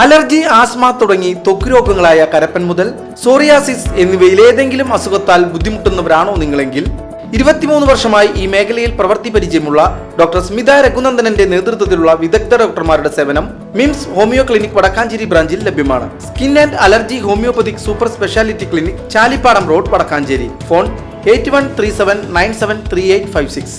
Allergy, asthma തുടങ്ങി ത്വക്ക് രോഗങ്ങളായ കരപ്പൻ മുതൽ സോറിയാസിസ് എന്നിവയിൽ ഏതെങ്കിലും അസുഖത്താൽ ബുദ്ധിമുട്ടുന്നവരാണോ നിങ്ങളെങ്കിൽ 23 വർഷമായി ഈ മേഖലയിൽ പ്രവൃത്തി പരിചയമുള്ള ഡോക്ടർ സ്മിത രഘുനന്ദനന്റെ നേതൃത്വത്തിലുള്ള വിദഗ്ധ ഡോക്ടർമാരുടെ സേവനം മിംസ് ഹോമിയോ ക്ലിനിക് വടക്കാഞ്ചേരി ബ്രാഞ്ചിൽ ലഭ്യമാണ്. Skin and allergy homoeopathic super speciality clinic, Chalippadam road, Vadakkanchery. Phone 8137973856.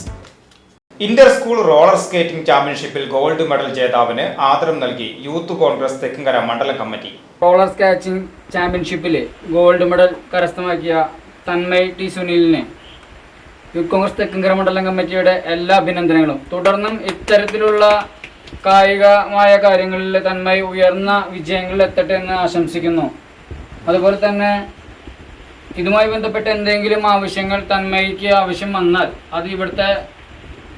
Inter school roller skating ചാമ്പ്യൻഷിപ്പിൽ ഗോൾഡ് മെഡൽ ജേതാവിന് ആദരം നൽകി യൂത്ത് കോൺഗ്രസ് തെക്കുംകര മണ്ഡലം കമ്മിറ്റി. റോളർ സ്കേറ്റിംഗ് ചാമ്പ്യൻഷിപ്പിൽ ഗോൾഡ് മെഡൽ കരസ്ഥമാക്കിയ തന്മയ് ടി സുനിലിനെ യൂത്ത് കോൺഗ്രസ് തെക്കുംകര മണ്ഡലം കമ്മിറ്റിയുടെ എല്ലാ അഭിനന്ദനങ്ങളും. തുടർന്നും ഇത്തരത്തിലുള്ള കായികമായ കാര്യങ്ങളിൽ തന്മയ് ഉയർന്ന വിജയങ്ങളിൽ എത്തട്ടെ എന്ന് ആശംസിക്കുന്നു. അതുപോലെ തന്നെ ഇതുമായി ബന്ധപ്പെട്ട എന്തെങ്കിലും ആവശ്യങ്ങൾ തന്മയ്ക്ക് ആവശ്യം വന്നാൽ അത് ഇവിടുത്തെ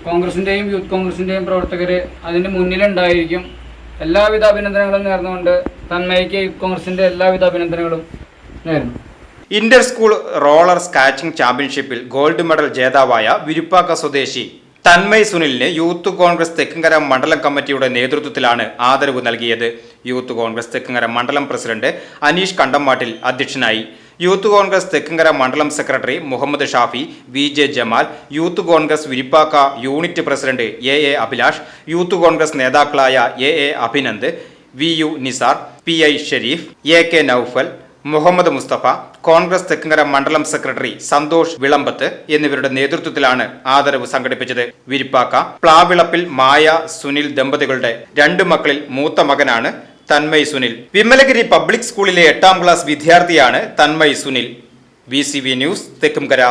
കോൺഗ്രസിൻ്റെയും യൂത്ത് കോൺഗ്രസിൻ്റെയും പ്രവർത്തകർ അതിന് മുന്നിലുണ്ടായിരിക്കും. എല്ലാവിധ അഭിനന്ദനങ്ങളും നേർന്നുകൊണ്ട് തന്മയ്ക്ക് യൂത്ത് കോൺഗ്രസിൻ്റെ എല്ലാവിധ അഭിനന്ദനങ്ങളും നേരുന്നു. ഇന്റർ സ്കൂൾ റോളർ സ്കാച്ചിംഗ് ചാമ്പ്യൻഷിപ്പിൽ ഗോൾഡ് മെഡൽ ജേതാവായ വിരുപ്പാക്ക സ്വദേശി തന്മയ് സുനിലിന് യൂത്ത് കോൺഗ്രസ് തെക്കുംകര മണ്ഡലം കമ്മിറ്റിയുടെ നേതൃത്വത്തിലാണ് ആദരവ് നൽകിയത്. യൂത്ത് കോൺഗ്രസ് തെക്കുംകര മണ്ഡലം പ്രസിഡന്റ് അനീഷ് കണ്ടമ്മാട്ടിൽ അധ്യക്ഷനായി. യൂത്ത് കോൺഗ്രസ് തെക്കുംകര മണ്ഡലം secretary Muhammad Shafi, VJ Jamal, youth Congress Viripakka unit president AA Abhilash, youth Congress നേതാക്കളായ AA Abhinand, VU Nisar, PI Sharif, AK Noufal, Muhammad Mustafa, Congress Thekkumkara മണ്ഡലം സെക്രട്ടറി സന്തോഷ് വിളമ്പത്ത് എന്നിവരുടെ നേതൃത്വത്തിലാണ് ആദരവ് സംഘടിപ്പിച്ചത്. വിരിപ്പാക്ക പ്ലാവിളപ്പിൽ മായ സുനിൽ ദമ്പതികളുടെ 2 മക്കളിൽ മൂത്ത മകനാണ് തന്മയ് സുനിൽ. വിമലഗിരി പബ്ലിക് സ്കൂളിലെ 8ാം ക്ലാസ് വിദ്യാർത്ഥിയാണ് തന്മയ് സുനിൽ. VCV news Thekkumkara.